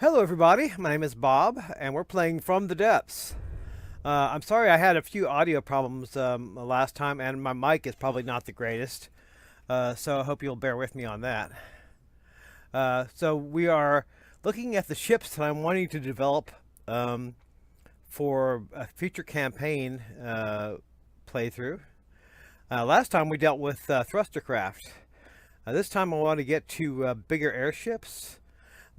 Hello, everybody. My name is Bob, and we're playing From the Depths. I'm sorry I had a few audio problems last time, and my mic is probably not the greatest, so I hope you'll bear with me on that. So we are looking at the ships that I'm wanting to develop for a future campaign playthrough. Last time we dealt with thrustercraft. This time I want to get to bigger airships.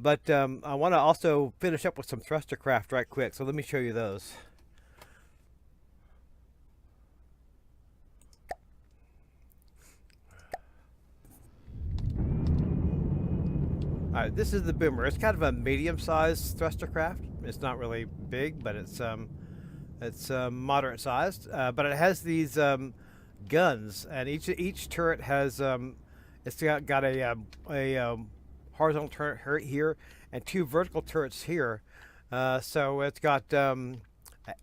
But I want to also finish up with some thrustercraft right quick, so let me show you those. Alright, this is the Boomer. It's kind of a medium-sized thrustercraft. It's not really big, but it's moderate-sized. But it has these guns, and each turret has it's got a horizontal turret here and two vertical turrets here. So it's got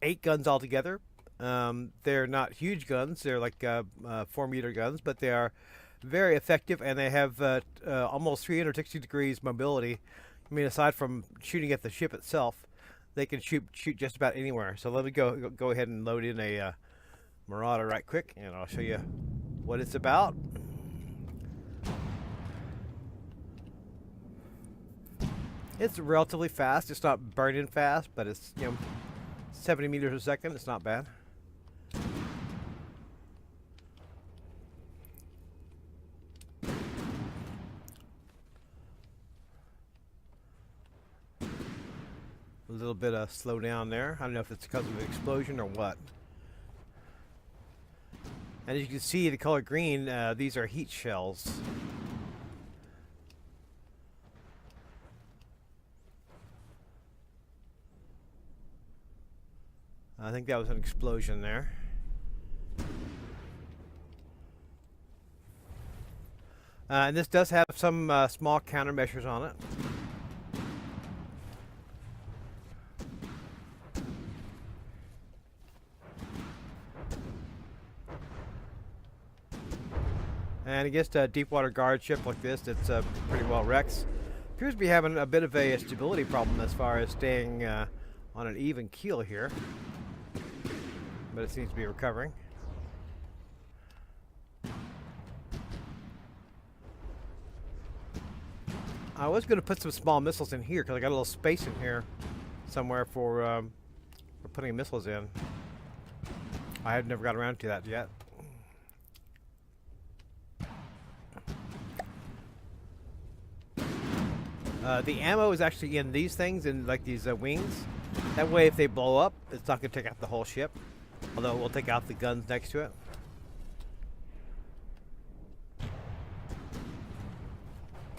8 guns altogether. They're not huge guns. They're like 4-meter guns, but they are very effective, and they have almost 360 degrees mobility. I mean, aside from shooting at the ship itself, they can shoot just about anywhere. So let me go ahead and load in a Marauder right quick, and I'll show you what it's about. It's relatively fast. It's not burning fast, but it's 70 meters a second. It's not bad. A little bit of slow down there. I don't know if it's because of an explosion or what. And as you can see, the color green, these are heat shells. I think that was an explosion there. And this does have some small countermeasures on it. And against a Deepwater Guard ship like this, it's pretty well wrecked. Appears to be having a bit of a stability problem as far as staying on an even keel here. But it seems to be recovering. I was going to put some small missiles in here because I got a little space in here somewhere for putting missiles in. I had never got around to that yet. The ammo is actually in these things, in like these wings. That way, if they blow up, it's not going to take out the whole ship. Although we'll take out the guns next to it.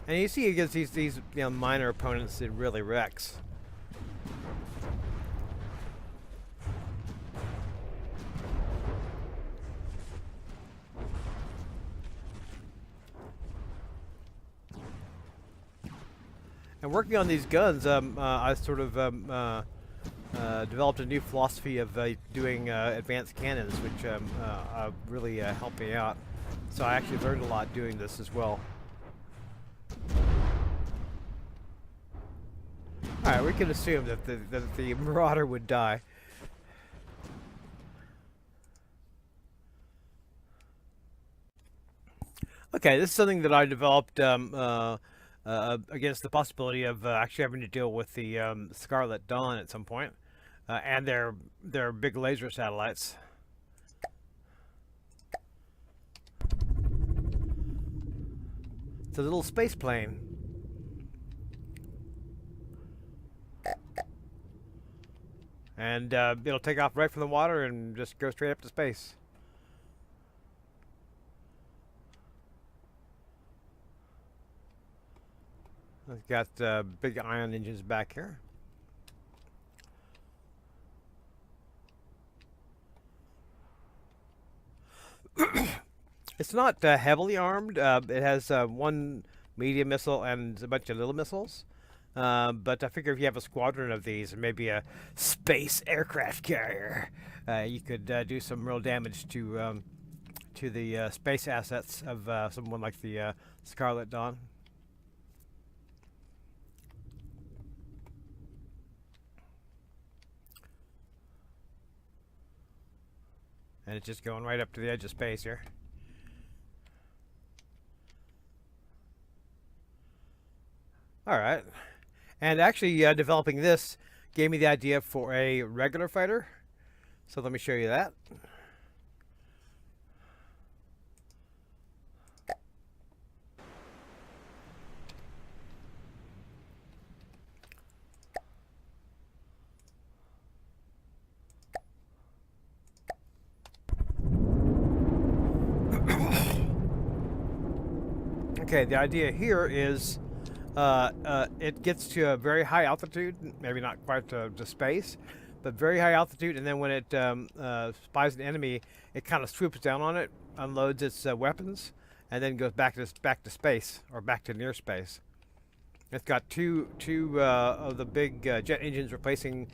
And you see against these minor opponents, it really wrecks. And working on these guns, I sort of developed a new philosophy of doing advanced cannons, which really helped me out. So I actually learned a lot doing this as well. Alright, we can assume that the Marauder would die. Okay, this is something that I developed against the possibility of actually having to deal with the Scarlet Dawn at some point, and their big laser satellites. It's a little space plane. And it'll take off right from the water and just go straight up to space. It's got big ion engines back here. It's not heavily armed. It has one medium missile and a bunch of little missiles. But I figure if you have a squadron of these, or maybe a space aircraft carrier, you could do some real damage to the space assets of someone like the Scarlet Dawn. And it's just going right up to the edge of space here. Alright. And actually, developing this gave me the idea for a regular fighter. So let me show you that. Okay, the idea here is it gets to a very high altitude, maybe not quite to space, but very high altitude, and then when it spies an enemy, it kind of swoops down on it, unloads its weapons, and then goes back to space, or back to near space. It's got two of the big jet engines replacing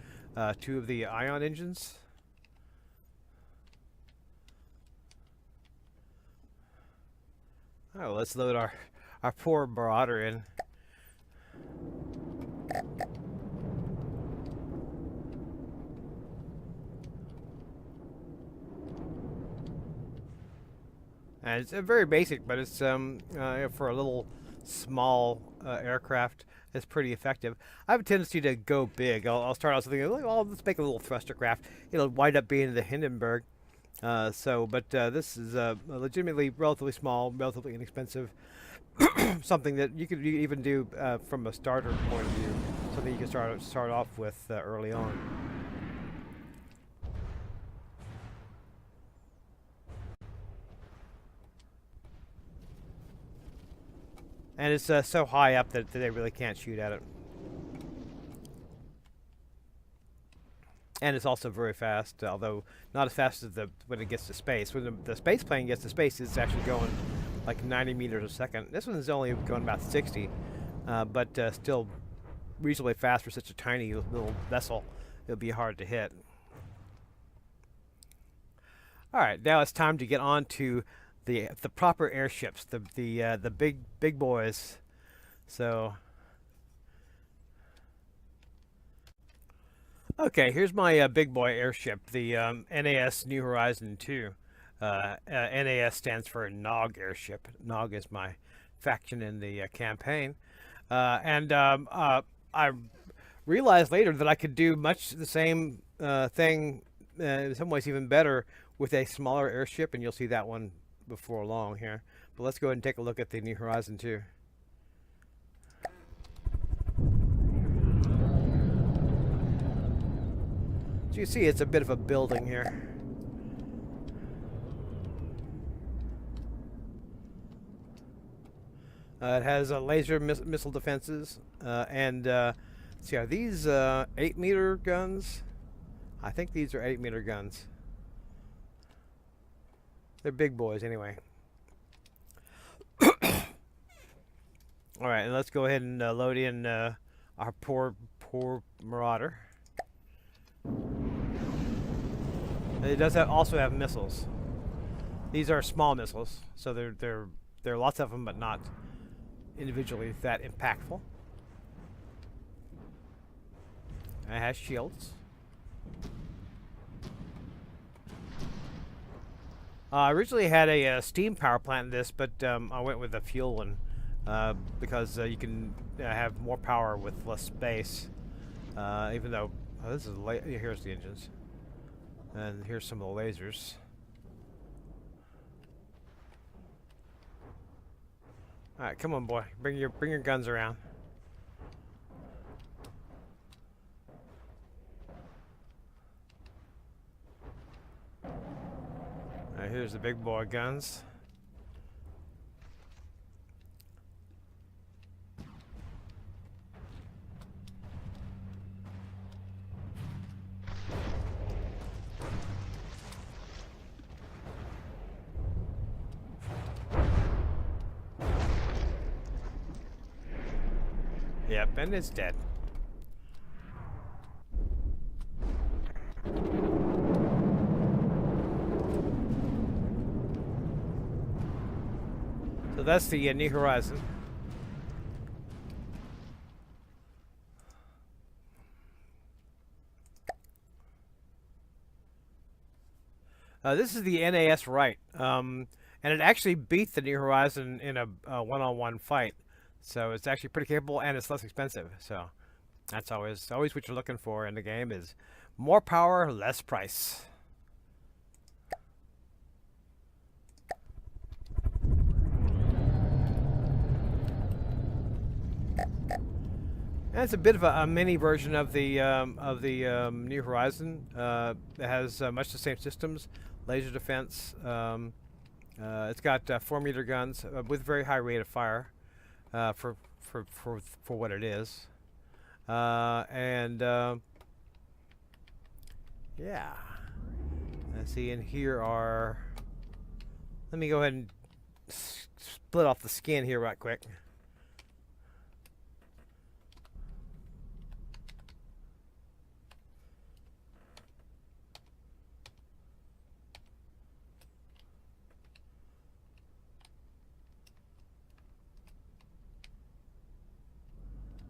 two of the ion engines. Oh, let's load our poor Marauder in. And it's very basic, but it's for a little small aircraft, it's pretty effective. I have a tendency to go big. I'll start out something like, well, let's make a little thrustercraft. It'll wind up being the Hindenburg. But this is legitimately relatively small, relatively inexpensive. Something that you could even do from a starter point of view. Something you can start off with early on. And it's so high up that they really can't shoot at it. And it's also very fast, although not as fast as when it gets to space. When the space plane gets to space, it's actually going like 90 meters a second. This one's only going about 60, but still reasonably fast for such a tiny little vessel. It'll be hard to hit. All right, now it's time to get on to the proper airships, the big boys. So, okay, here's my big boy airship, the NAS New Horizon 2. NAS stands for Nog Airship. Nog is my faction in the campaign. I realized later that I could do much the same thing, in some ways even better, with a smaller airship, and you'll see that one before long here. But let's go ahead and take a look at the New Horizon 2. So you see it's a bit of a building here. It has laser missile defenses, and see, are these 8-meter guns? I think these are 8-meter guns. They're big boys anyway. All right, and let's go ahead and load in our poor Marauder. It does also have missiles. These are small missiles, so there are lots of them, but not individually that impactful. It has shields. I originally had a steam power plant in this, but I went with a fuel one because you can have more power with less space. Even though this is here's the engines, and here's some of the lasers. All right, come on, boy, bring your guns around. All right, here's the big boy guns. Yep, and it's dead. So that's the New Horizon. This is the NAS Wright, and it actually beat the New Horizon in a one-on-one fight. So it's actually pretty capable, and it's less expensive. So that's always what you're looking for in the game is more power, less price. And it's a bit of a mini version of the New Horizon. It has much the same systems, laser defense. It's got 4-meter guns with very high rate of fire for what it is. Yeah. Let's see. And here are. Let me go ahead and split off the skin here right quick.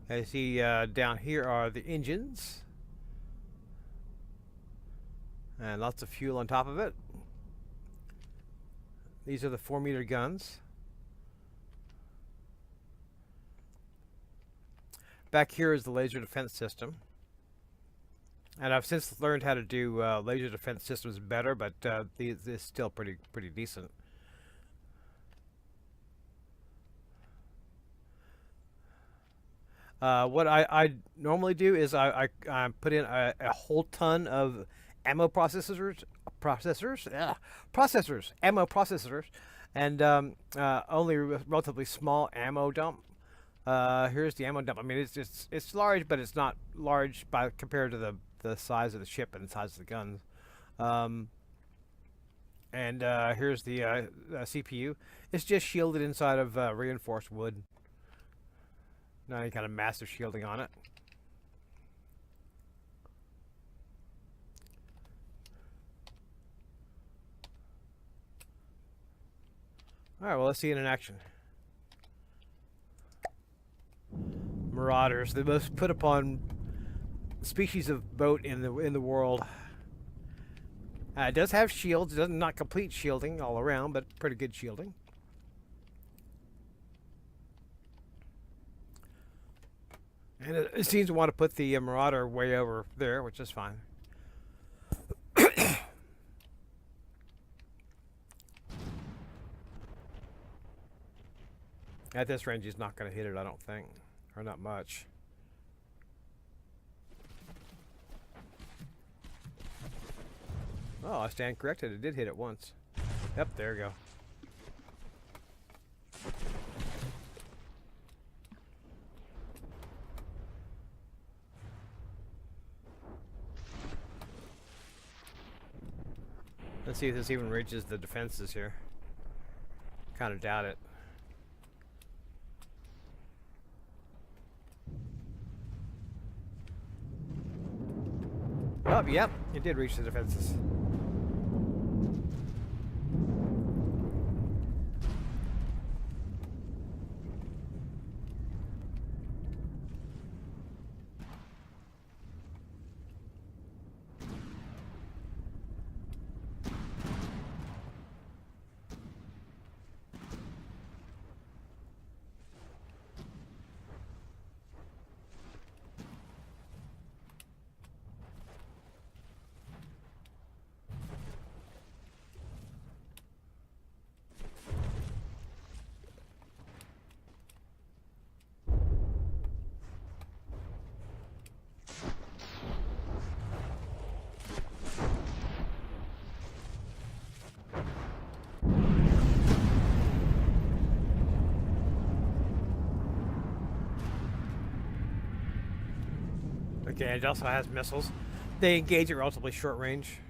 As you see down here are the engines. And lots of fuel on top of it. These are the 4-meter guns. Back here is the laser defense system. And I've since learned how to do laser defense systems better, but this is still pretty decent. What I normally do is I put in a whole ton of ammo processors, ammo processors, and only relatively small ammo dump. Here's the ammo dump. I mean, it's large, but it's not large compared to the size of the ship and the size of the guns. Here's the CPU. It's just shielded inside of reinforced wood. Not any kind of massive shielding on it. Alright, well, let's see it in action. Marauders, the most put upon species of boat in the world. It does have shields. It does not complete shielding all around, but pretty good shielding. And it seems to want to put the Marauder way over there, which is fine. At this range, he's not going to hit it, I don't think. Or not much. Oh, I stand corrected. It did hit it once. Yep, there we go. Let's see if this even reaches the defenses here. Kind of doubt it. Oh, yep, it did reach the defenses. Okay, it also has missiles. They engage at relatively short range.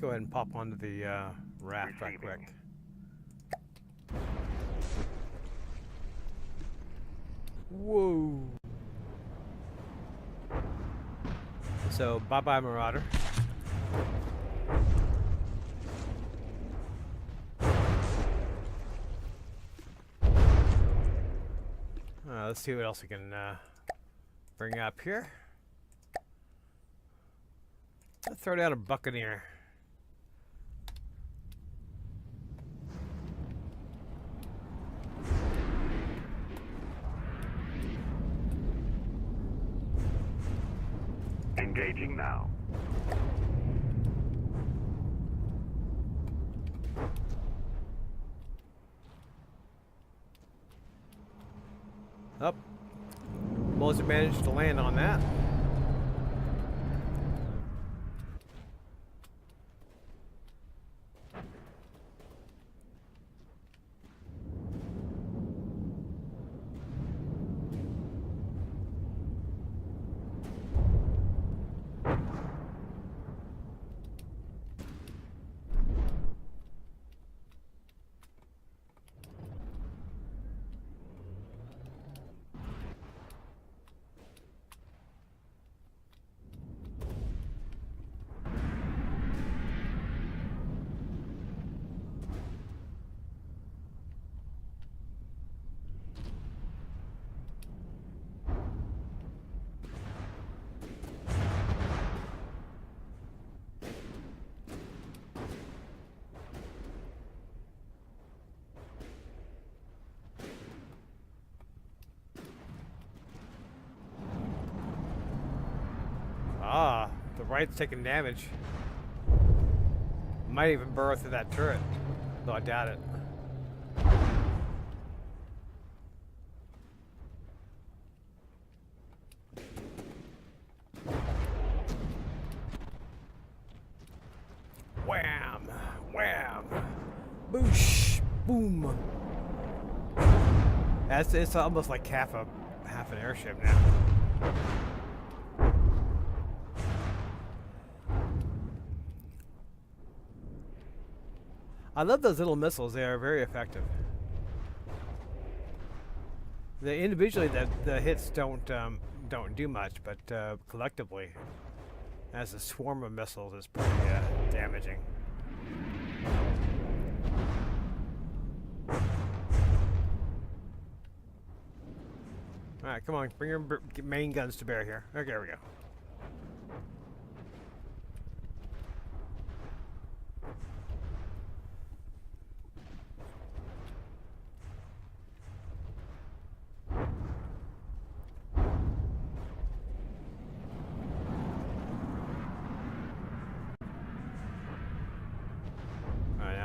Go ahead and pop onto the raft right quick. Whoa. So, bye-bye, Marauder. Let's see what else we can bring up here. Let's throw down a Buccaneer. Engaging now. Up. Bullets managed to land on that. Ah, the right's taking damage. Might even burrow through that turret, though I doubt it. Wham! Wham! Boosh! Boom! It's almost like half an airship now. I love those little missiles. They are very effective. Individually, the hits don't do much, but collectively, as a swarm of missiles, is pretty damaging. All right, come on, bring your main guns to bear here. Okay, here we go.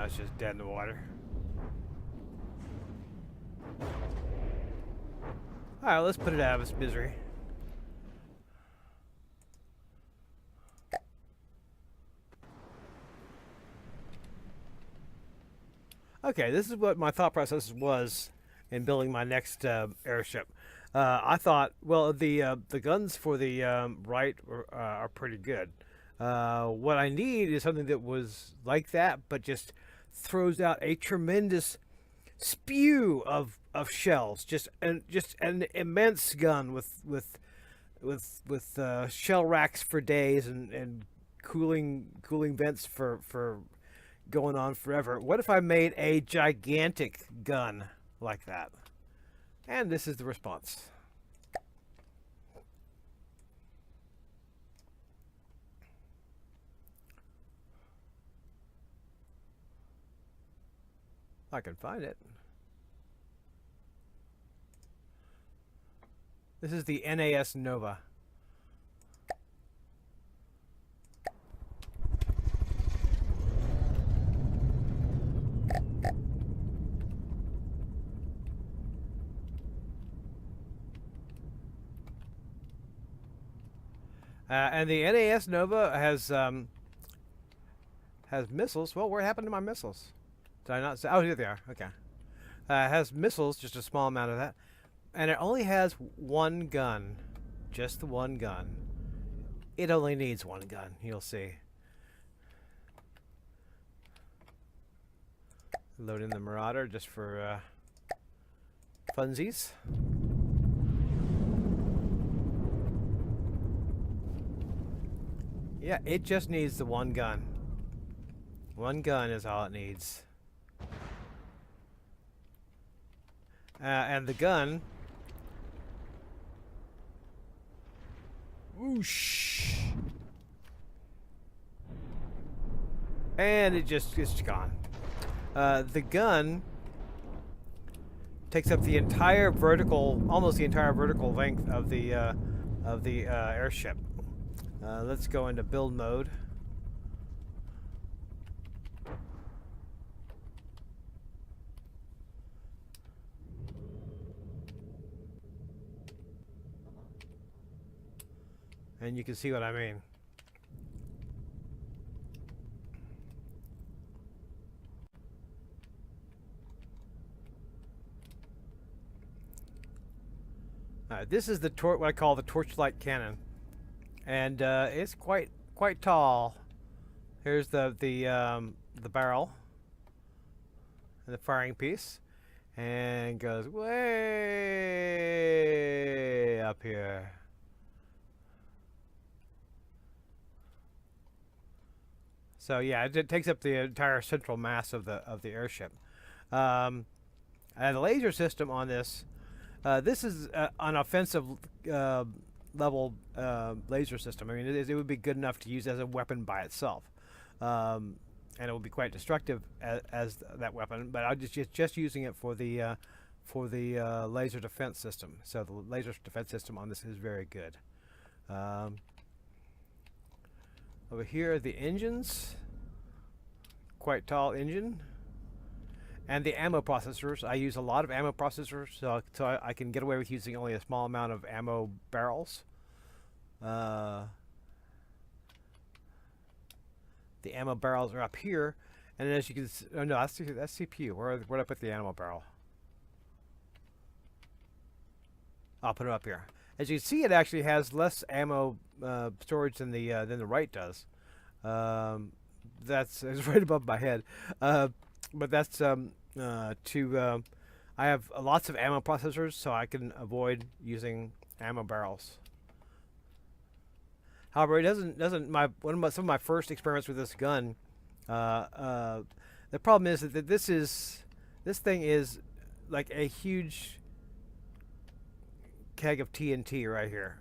It's just dead in the water. Alright, let's put it out of its misery. Okay, this is what my thought process was in building my next airship. I thought, well, the guns for the right are pretty good. What I need is something that was like that, but just throws out a tremendous spew of shells, just an immense gun with shell racks for days and cooling vents for going on forever. What if I made a gigantic gun like that? And this is the response. I can find it. This is the NAS Nova. And the NAS Nova has missiles. Well, what happened to my missiles? Did I not say? Oh, here they are. Okay. Has missiles, just a small amount of that. And it only has one gun. Just the one gun. It only needs one gun. You'll see. Load in the Marauder just for funsies. Yeah, it just needs the one gun. One gun is all it needs. And the gun Whoosh. And it's gone. The gun takes up the entire vertical, almost the entire vertical length of the airship. Let's go into build mode. And you can see what I mean. This is the what I call the Torchlight Cannon, and it's quite tall. Here's the barrel and the firing piece, and goes way up here. So yeah, it takes up the entire central mass of the airship. And the laser system on this. This is an offensive level laser system. I mean, it would be good enough to use as a weapon by itself, and it would be quite destructive as that weapon. But I'm just using it for the laser defense system. So the laser defense system on this is very good. Over here, the engines, quite tall engine. And the ammo processors, I use a lot of ammo processors, so I can get away with using only a small amount of ammo barrels. The ammo barrels are up here, and as you can see, oh no, that's CPU. Where did I put the ammo barrel? I'll put it up here. As you can see, it actually has less ammo storage than the right does. It's right above my head. But that's I have lots of ammo processors, so I can avoid using ammo barrels. However, it doesn't some of my first experiments with this gun. The problem is that this thing is like a huge keg of TNT right here.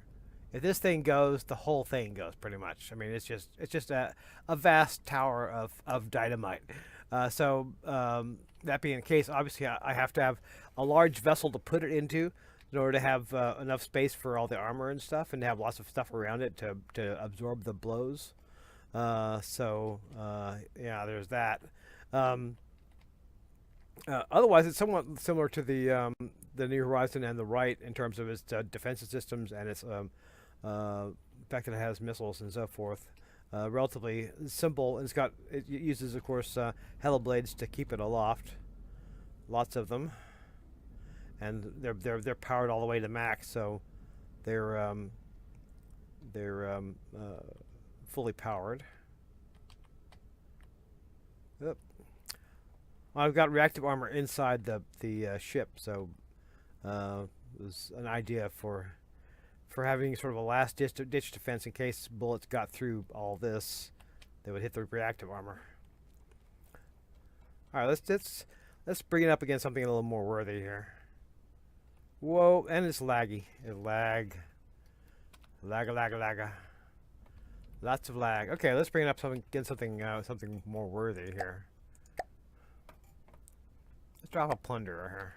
If this thing goes, the whole thing goes pretty much. I mean, it's just a vast tower of dynamite. So that being the case, obviously I have to have a large vessel to put it into in order to have enough space for all the armor and stuff, and to have lots of stuff around it to absorb the blows. Yeah, there's that. Otherwise, it's somewhat similar to the New Horizon and the Right in terms of its defensive systems and its fact that it has missiles and so forth. Relatively simple, and it uses, of course, helo blades to keep it aloft. Lots of them, and they're powered all the way to max, so they're fully powered. Yep. I've got reactive armor inside the ship, so it was an idea for having sort of a last ditch defense in case bullets got through all this. They would hit the reactive armor. All right, let's bring it up against something a little more worthy here. Whoa, and it's laggy. It lag. Lots of lag. Okay, let's bring it up against something more worthy here. Let's drop a plunderer here.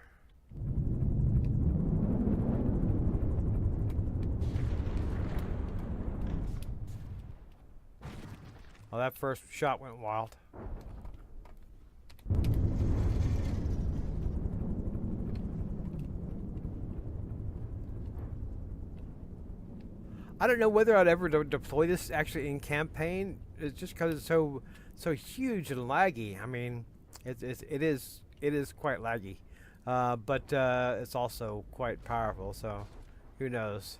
Well, that first shot went wild. I don't know whether I'd ever deploy this actually in campaign. It's just because it's so huge and laggy. I mean, it is quite laggy, but it's also quite powerful. So, who knows?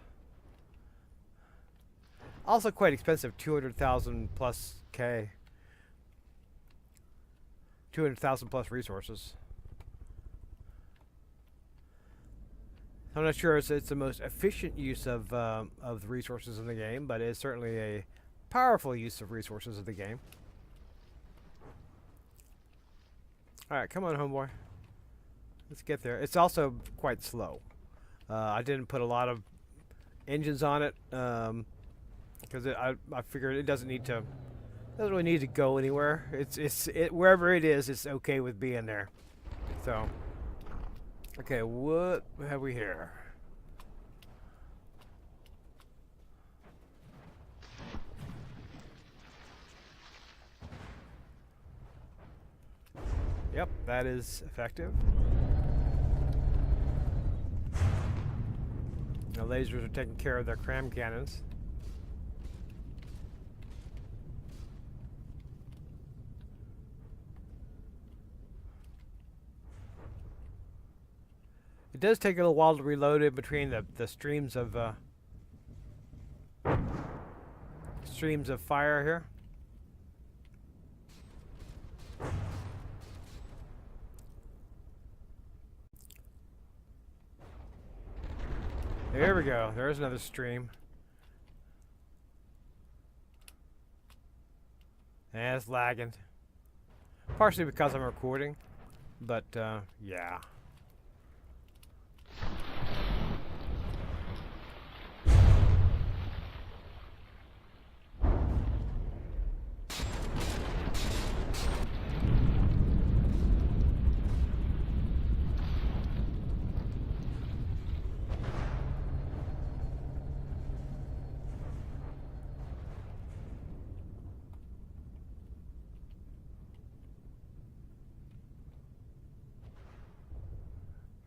Also quite expensive, 200,000 plus K. 200,000 plus resources. I'm not sure it's the most efficient use of the resources in the game, but it's certainly a powerful use of resources of the game. Alright, come on, homeboy. Let's get there. It's also quite slow. I didn't put a lot of engines on it. because I figured it doesn't really need to go anywhere. It wherever it is, it's okay with being there. So, okay, what have we here? Yep, that is effective. The lasers are taking care of their cram cannons. It does take a little while to reload in between the streams of fire here. There we go. There's another stream. And it's lagging. Partially because I'm recording, but yeah.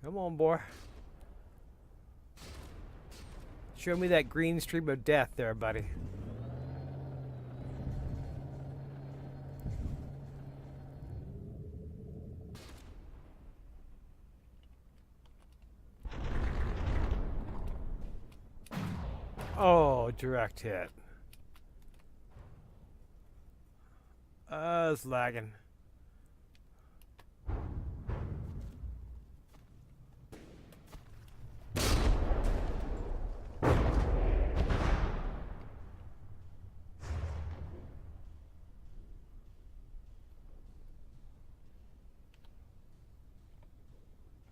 Come on, boy. Show me that green stream of death there, buddy. Oh, direct hit. It's lagging.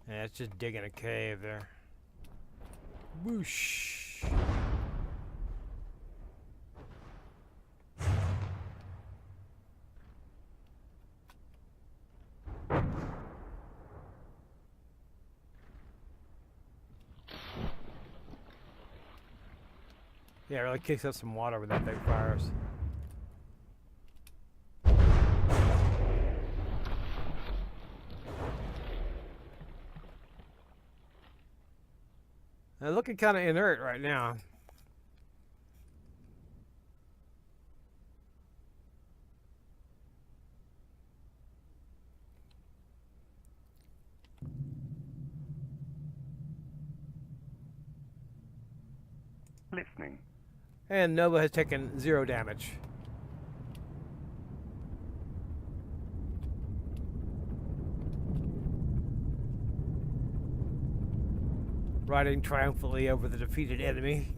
Yeah, it's just digging a cave there. Whoosh. Yeah, it really kicks up some water with that big fires. They're looking kind of inert right now. Listening. And Nova has taken 0 damage. Riding triumphantly over the defeated enemy,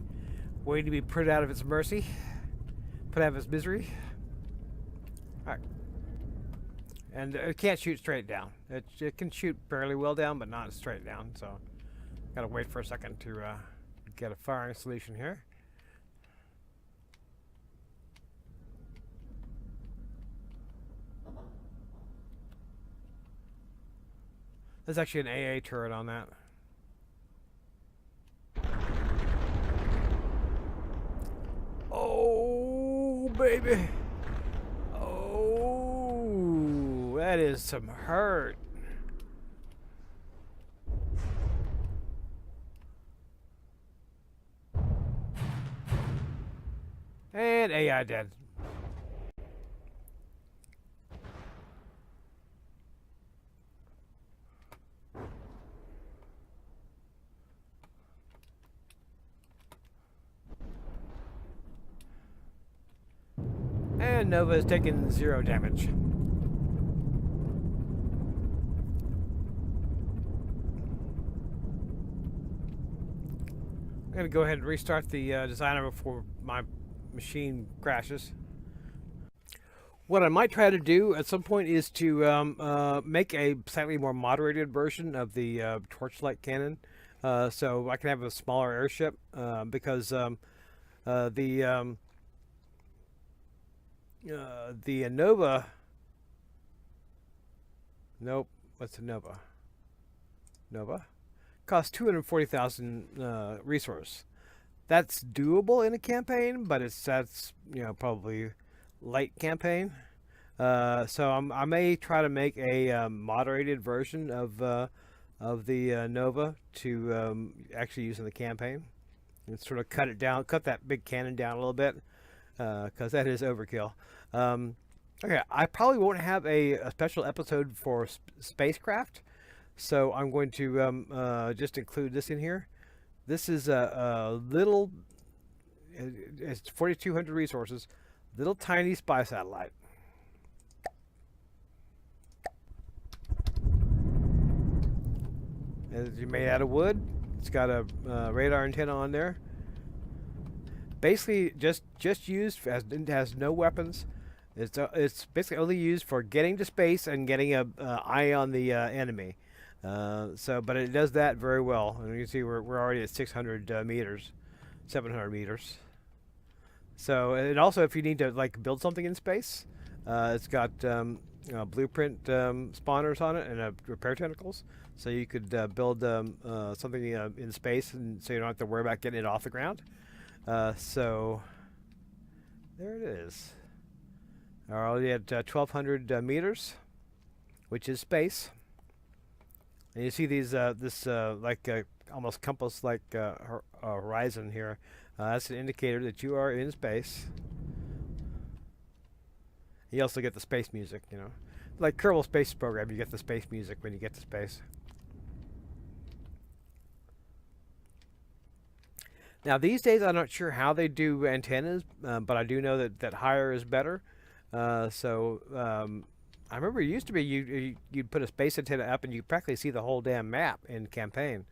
waiting to be put out of its mercy, put out of its misery. Alright. And it can't shoot straight down. It can shoot fairly well down, but not straight down, so gotta wait for a second to get a firing solution here. There's actually an AA turret on that. Oh, baby. Oh, that is some hurt. And AI dead. And Nova has taken 0 damage. I'm going to go ahead and restart the designer before my machine crashes. What I might try to do at some point is to make a slightly more moderated version of the Torchlight Cannon, so I can have a smaller airship, because the The Nova. Nope. What's the Nova? Nova costs 240,000 resource. That's doable in a campaign, but that's probably light campaign. So I may try to make a moderated version of the Nova to actually use in the campaign, and sort of cut it down, cut that big cannon down a little bit, because that is overkill. Okay, I probably won't have a special episode for spacecraft, so I'm going to just include this in here. This is a little, it's 4,200 resources, little tiny spy satellite. It's made out of wood. It's got a radar antenna on there. Basically, just used as it has no weapons. It's basically only used for getting to space and getting a eye on the enemy. But it does that very well. And you can see we're already at 600 meters, 700 meters. So, and also if you need to like build something in space, it's got blueprint spawners on it and repair tentacles. So you could build something in space, and so you don't have to worry about getting it off the ground. So there it is. We're already at 1,200 meters, which is space. And you see these this almost compass-like horizon here. That's an indicator that you are in space. You also get the space music, like Kerbal Space Program. You get the space music when you get to space. Now these days, I'm not sure how they do antennas, but I do know that higher is better. I remember it used to be you'd put a space antenna up and you practically see the whole damn map in campaign.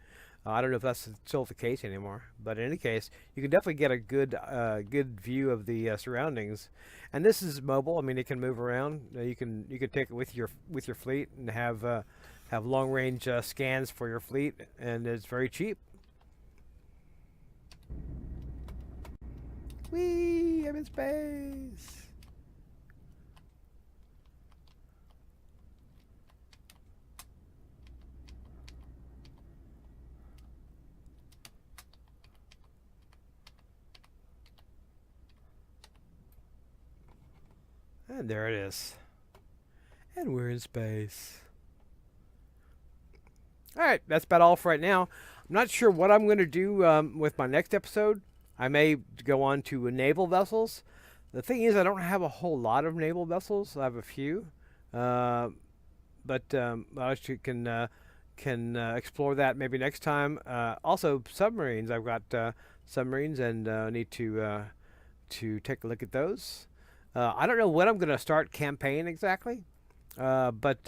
I don't know if that's still the case anymore, but in any case, you can definitely get a good view of the surroundings. And this is mobile. I mean, it can move around. You can take it with your fleet and have long range scans for your fleet, and it's very cheap. Whee! I'm in space. And there it is. And we're in space. Alright, that's about all for right now. I'm not sure what I'm going to do with my next episode. I may go on to naval vessels. The thing is, I don't have a whole lot of naval vessels. I have a few. But I can explore that maybe next time. Also, submarines. I've got submarines and need to take a look at those. I don't know when I'm going to start campaign exactly, but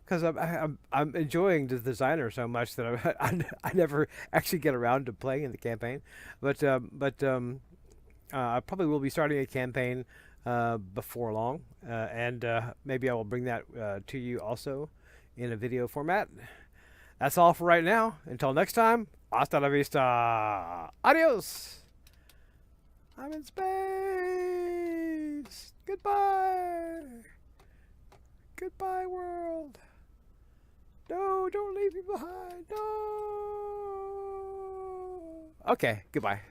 because I'm enjoying the designer so much that I never actually get around to playing in the campaign. But I probably will be starting a campaign before long, and maybe I will bring that to you also in a video format. That's all for right now. Until next time, hasta la vista. Adios. I'm in space. Goodbye. Goodbye, world. No, don't leave me behind. No. Okay, goodbye.